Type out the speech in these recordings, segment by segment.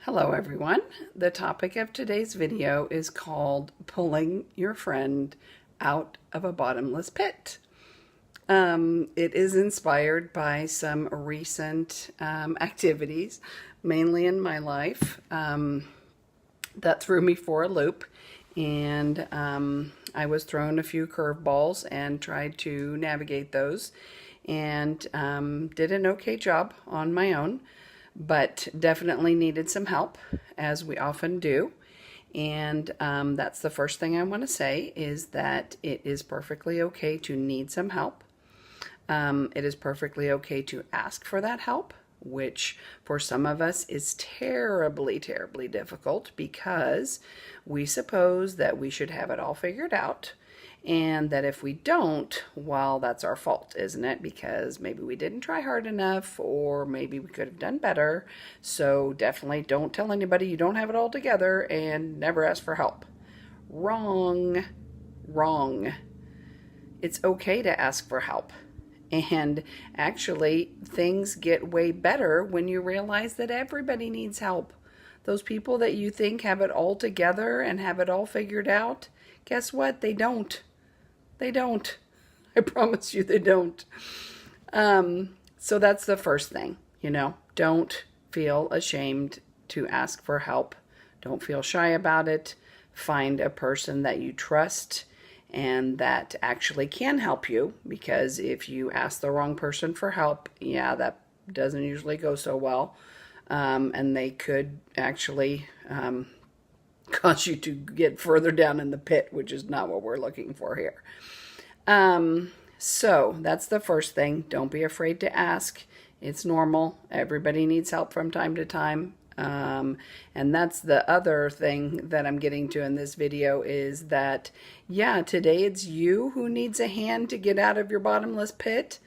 Hello everyone. The topic of today's video is called pulling your friend out of a bottomless pit. It is inspired by some recent activities, mainly in my life, that threw me for a loop. And I was thrown a few curveballs and tried to navigate those and did an okay job on my own, but definitely needed some help, as we often do. And that's the first thing I want to say, is that it is perfectly okay to need some help. It is perfectly okay to ask for that help, which for some of us is terribly, terribly difficult because we suppose that we should have it all figured out. And that if we don't, well, that's our fault, isn't it? Because maybe we didn't try hard enough, or maybe we could have done better. So definitely don't tell anybody you don't have it all together, and never ask for help. Wrong. Wrong. It's okay to ask for help. And actually, things get way better when you realize that everybody needs help. Those people that you think have it all together and have it all figured out, guess what? They don't. They don't. I promise you they don't. So that's the first thing, don't feel ashamed to ask for help. Don't feel shy about it. Find a person that you trust and that actually can help you, because if you ask the wrong person for help, yeah, that doesn't usually go so well. And they could actually cause you to get further down in the pit, which is not what we're looking for here. So that's the first thing. Don't be afraid to ask. It's normal. Everybody needs help from time to time. And that's the other thing that I'm getting to in this video, is that, yeah, today it's you who needs a hand to get out of your bottomless pit,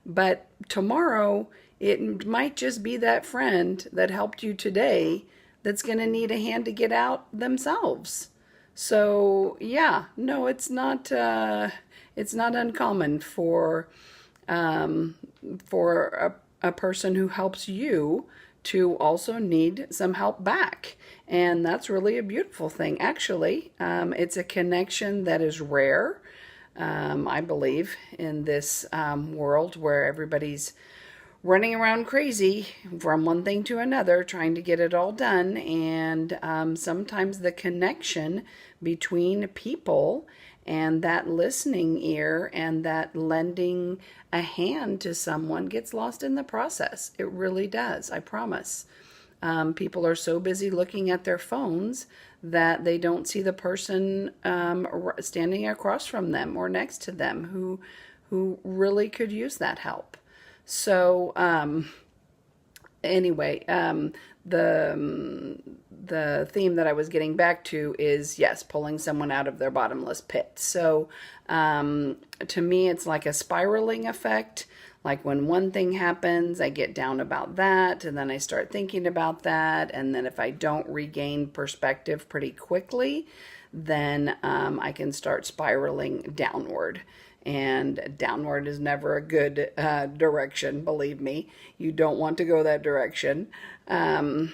but tomorrow it might just be that friend that helped you today that's going to need a hand to get out themselves. So yeah, no, it's not uncommon for a person who helps you to also need some help back. And that's really a beautiful thing. Actually, it's a connection that is rare, I believe, in this world where everybody's running around crazy from one thing to another, trying to get it all done. And sometimes the connection between people and that listening ear and that lending a hand to someone gets lost in the process. It really does, I promise. People are so busy looking at their phones that they don't see the person standing across from them or next to them who really could use that help. So anyway, the theme that I was getting back to is, yes, pulling someone out of their bottomless pit. So to me, it's like a spiraling effect. Like when one thing happens, I get down about that, and then I start thinking about that, and then if I don't regain perspective pretty quickly, then I can start spiraling downward. And downward is never a good direction, believe me. You don't want to go that direction. And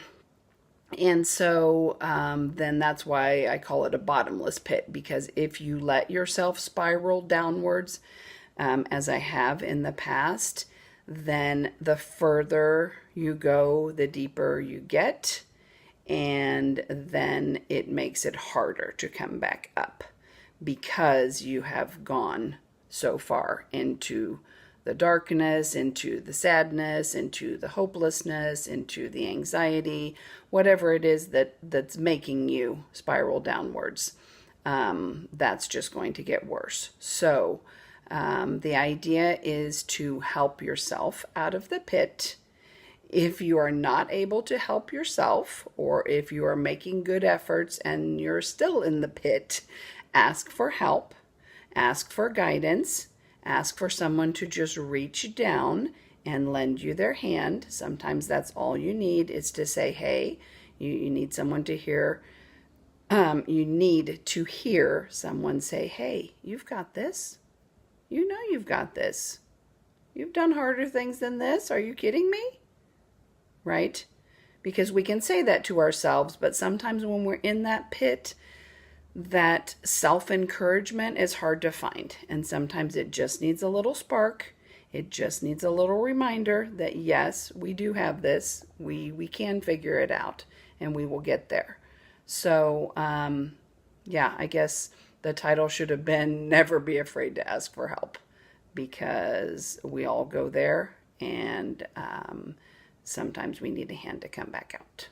so then that's why I call it a bottomless pit, because if you let yourself spiral downwards, as I have in the past, then the further you go, the deeper you get, and then it makes it harder to come back up because you have gone so far into the darkness, into the sadness, into the hopelessness, into the anxiety, whatever it is that's making you spiral downwards. That's just going to get worse. So the idea is to help yourself out of the pit. If you are not able to help yourself, or if you are making good efforts and you're still in the pit, ask for help, ask for guidance, ask for someone to just reach down and lend you their hand. Sometimes that's all you need, is to say, hey, you need someone to hear. You need to hear someone say, hey, you've got this. You know you've got this. You've done harder things than this. Are you kidding me? Right? because we can say that to ourselves, but sometimes when we're in that pit, that self-encouragement is hard to find. And sometimes it just needs a little spark. It just needs a little reminder that yes, we do have this. We can figure it out and we will get there. So, yeah, I guess the title should have been Never Be Afraid to Ask for Help, because we all go there, and sometimes we need a hand to come back out.